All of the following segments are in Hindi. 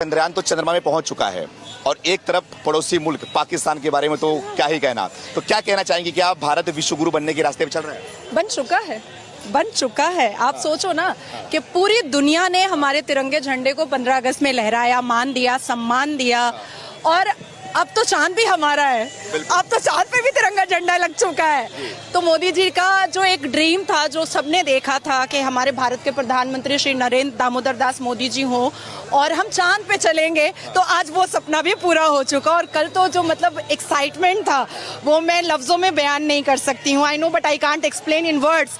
चंद्रयान तो चंद्रमा में पहुंच चुका है और एक तरफ पड़ोसी मुल्क पाकिस्तान के बारे में तो क्या ही कहना। तो क्या कहना चाहेंगे कि आप भारत विश्व गुरु बनने के रास्ते पर चल रहे हैं? बन चुका है। आप सोचो ना कि पूरी दुनिया ने हमारे तिरंगे झंडे को 15 अगस्त में लहराया, मान दिया, सम्मान दिया और अब तो चांद भी हमारा है। अब तो चांद पे भी तिरंगा झंडा लग चुका है। तो मोदी जी का जो एक ड्रीम था, जो सबने देखा था कि हमारे भारत के प्रधानमंत्री श्री नरेंद्र दामोदर दास मोदी जी हो और हम चांद पे चलेंगे, तो आज वो सपना भी पूरा हो चुका। और कल तो जो मतलब एक्साइटमेंट था वो मैं लफ्जों में बयान नहीं कर सकती हूँ। I know but I can't explain in words.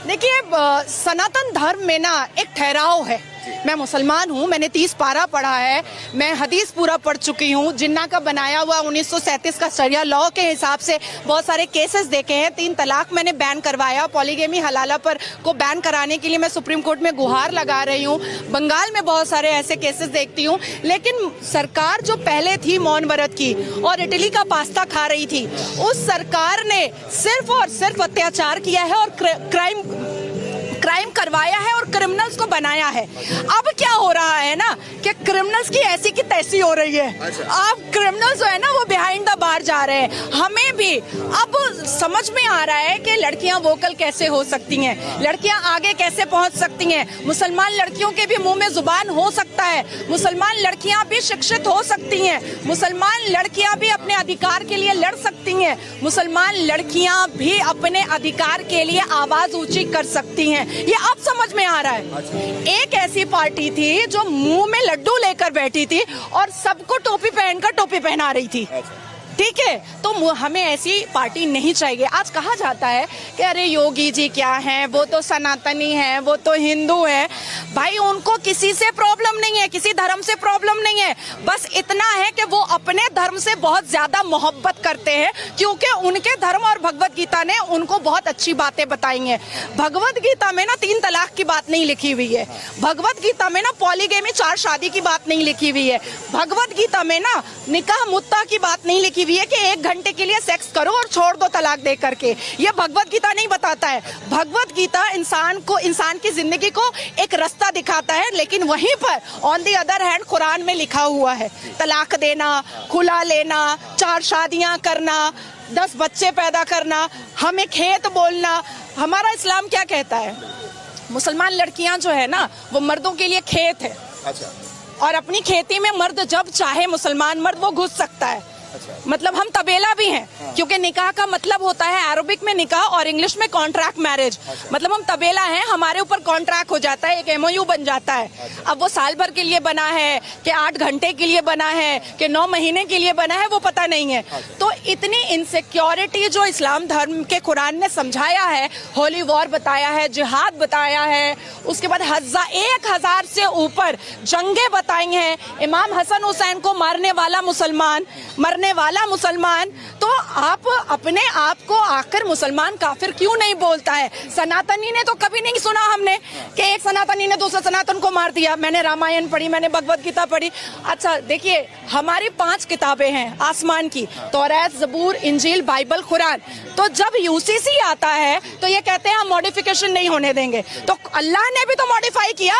देखिए, सनातन धर्म में ना एक ठहराव है। मैं मुसलमान हूँ, मैंने 30 पारा पढ़ा है, मैं हदीस पूरा पढ़ चुकी हूँ। जिन्ना का बनाया हुआ 1937 का शरिया लॉ के हिसाब से बहुत सारे केसेस देखे हैं। 3 तलाक मैंने बैन करवाया, पॉलीगेमी हलाला पर को बैन कराने के लिए मैं सुप्रीम कोर्ट में गुहार लगा रही हूँ। बंगाल में बहुत सारे ऐसे केसेस देखती हूँ। लेकिन सरकार जो पहले थी मौन व्रत की और इटली का पास्ता खा रही थी, उस सरकार ने सिर्फ और सिर्फ अत्याचार किया है और क्राइम करवाया है और क्रिमिनल्स को बनाया है। अब क्या हो रहा है ना कि क्रिमिनल्स की ऐसी की तैसी हो रही है। अब क्रिमिनल्स जो है ना वो बिहाइंड द बार जा रहे हैं। हमें भी अब समझ में आ रहा है कि लड़कियां वोकल कैसे हो सकती हैं, लड़कियां आगे कैसे पहुंच सकती हैं। मुसलमान लड़कियों के भी मुंह में जुबान हो सकता है, मुसलमान लड़कियां भी शिक्षित हो सकती हैं, मुसलमान लड़कियां भी अपने अधिकार के लिए लड़ सकती हैं, मुसलमान लड़कियां भी अपने अधिकार के लिए आवाज ऊंची कर सकती हैं। ये अब समझ में आ रहा है। एक ऐसी पार्टी थी जो मुंह में लड्डू लेकर बैठी थी और सबको टोपी पहनकर टोपी पहना रही थी। ठीक है, तो हमें ऐसी पार्टी नहीं चाहिए। आज कहा जाता है कि अरे योगी जी क्या हैं, वो तो सनातनी हैं, वो तो हिंदू हैं। भाई, उनको किसी से प्रॉब्लम नहीं है, किसी धर्म से प्रॉब्लम नहीं है। बस इतना है कि वो अपने धर्म से बहुत ज्यादा मोहब्बत करते हैं, क्योंकि उनके धर्म और भगवत गीता ने उनको बहुत अच्छी बातें बताई हैं। भगवत गीता में ना 3 तलाक की बात नहीं लिखी हुई है। भगवत गीता में ना पॉलीगेमी 4 शादी की बात नहीं लिखी हुई है। भगवत गीता में ना निकाह मुत्ता की बात नहीं लिखी हुई है कि 1 घंटे के लिए सेक्स करो और छोड़ दो तलाक दे करके। ये भगवत गीता नहीं बताता है। भगवत गीता इंसान की जिंदगी को एक रास्ता दिखाता है, लेकिन वहीं पर on the other hand Quran में लिखा हुआ है तलाक देना, खुला लेना, 4 शादियां करना, 10 बच्चे पैदा करना, हमें खेत बोलना। हमारा इस्लाम क्या कहता है? मुसलमान लड़कियां जो है ना वो मर्दों के लिए खेत है। अच्छा। और अपनी खेती में मर्द जब चाहे मुसलमान मर्द वो घुस सकता है। अच्छा। मतलब हम तबेला भी हैं। हाँ। क्योंकि निकाह का मतलब होता है अरबिक में निकाह और इंग्लिश में कॉन्ट्रैक्ट मैरिज। अच्छा। मतलब हम तबेला हैं, हमारे ऊपर कॉन्ट्रैक्ट हो जाता है, एक MOU बन जाता है। अच्छा। अब वो साल भर के लिए बना है कि 8 घंटे के लिए बना है कि 9 महीने के लिए बना है, वो पता नहीं है। अच्छा। तो इतनी इनसिक्योरिटी जो इस्लाम धर्म के कुरान ने समझाया है, होली वॉर बताया है, जिहाद बताया है, उसके बाद 1000 से ऊपर जंगे बताई हैं, इमाम हसन हुसैन को मारने वाला मुसलमान, तो आप अपने आप को आखिर मुसलमान काफिर क्यों नहीं बोलता है? सनातनी ने तो कभी नहीं सुना हमने कि एक सनातनी ने दूसरे सनातन को मार दिया। मैंने रामायण पढ़ी, मैंने भगवत गीता पढ़ी। अच्छा देखिए, हमारी 5 किताबें हैं आसमान की, तौरात, ज़बूर, इंजील, बाइबल, कुरान। तो जब UCC आता है तो ये कहते हैं हम मॉडिफिकेशन नहीं होने देंगे। तो अल्लाह ने भी तो मॉडिफाई किया।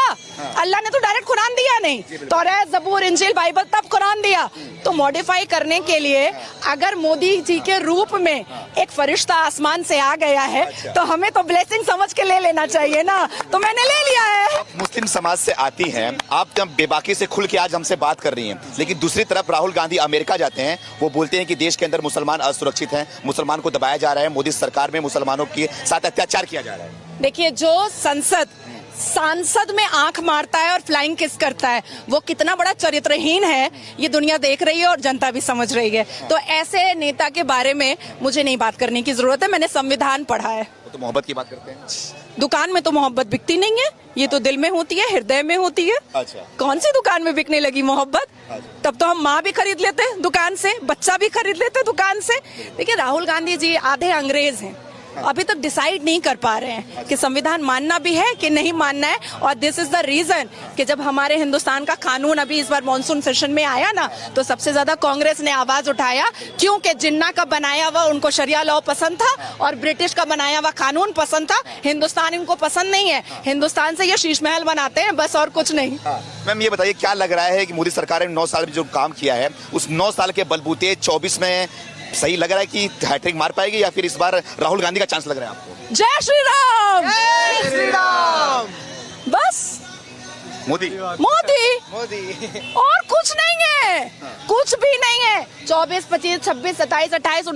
अल्लाह ने तो डायरेक्ट कुरान दिया नहीं, तौरात, ज़बूर, इंजील, बाइबल, तब कुरान दिया। तो मॉडिफाई करने के लिए अगर मोदी जी के रूप में एक फरिश्ता आसमान से आ गया है, तो हमें तो ब्लेसिंग समझ के ले लेना चाहिए ना। तो मैंने ले लिया है। मुस्लिम समाज से आती हैं, आप जब बेबाकी से खुल के आज हमसे बात कर रही हैं, लेकिन दूसरी तरफ राहुल गांधी अमेरिका जाते हैं, वो बोलते हैं कि देश के अंदर मुसलमान असुरक्षित हैं, मुसलमान को दबाया जा रहा है, मोदी सरकार में मुसलमानों के साथ अत्याचार किया जा रहा है। देखिए, जो सांसद में आंख मारता है और फ्लाइंग किस करता है, वो कितना बड़ा चरित्रहीन है, ये दुनिया देख रही है और जनता भी समझ रही है। तो ऐसे नेता के बारे में मुझे नहीं बात करने की जरूरत है। मैंने संविधान पढ़ा है। तो मोहब्बत की बात करते हैं। दुकान में तो मोहब्बत बिकती नहीं है, ये तो दिल में होती है, हृदय में होती है। अच्छा। कौन सी दुकान में बिकने लगी मोहब्बत? अच्छा। तब तो हम माँ भी खरीद लेते दुकान से, बच्चा भी खरीद लेते दुकान से। देखिए, राहुल गांधी जी आधे अंग्रेज हैं। अभी तक डिसाइड नहीं कर पा रहे हैं कि संविधान मानना भी है कि नहीं मानना है। और दिस इज द रीजन कि जब हमारे हिंदुस्तान का कानून अभी इस बार मॉनसून सेशन में आया ना, तो सबसे ज्यादा कांग्रेस ने आवाज उठाया, क्योंकि जिन्ना का बनाया हुआ उनको शरिया लॉ पसंद था और ब्रिटिश का बनाया हुआ कानून पसंद था। हिंदुस्तान इनको पसंद नहीं है। हिंदुस्तान से ये शीश महल बनाते हैं बस, और कुछ नहीं। मैम ये बताइए, क्या लग रहा है कि मोदी सरकार ने 9 साल में जो काम किया है, उस 9 साल के बलबूते 24 में सही लग रहा है कि हैट्रिक मार पाएगी, या फिर इस बार राहुल गांधी का चांस लग रहा है आपको? जय श्री राम, जय श्री राम। बस मोदी मोदी मोदी और कुछ नहीं है, कुछ भी नहीं है। 24, 25, 26, 27, 28, 29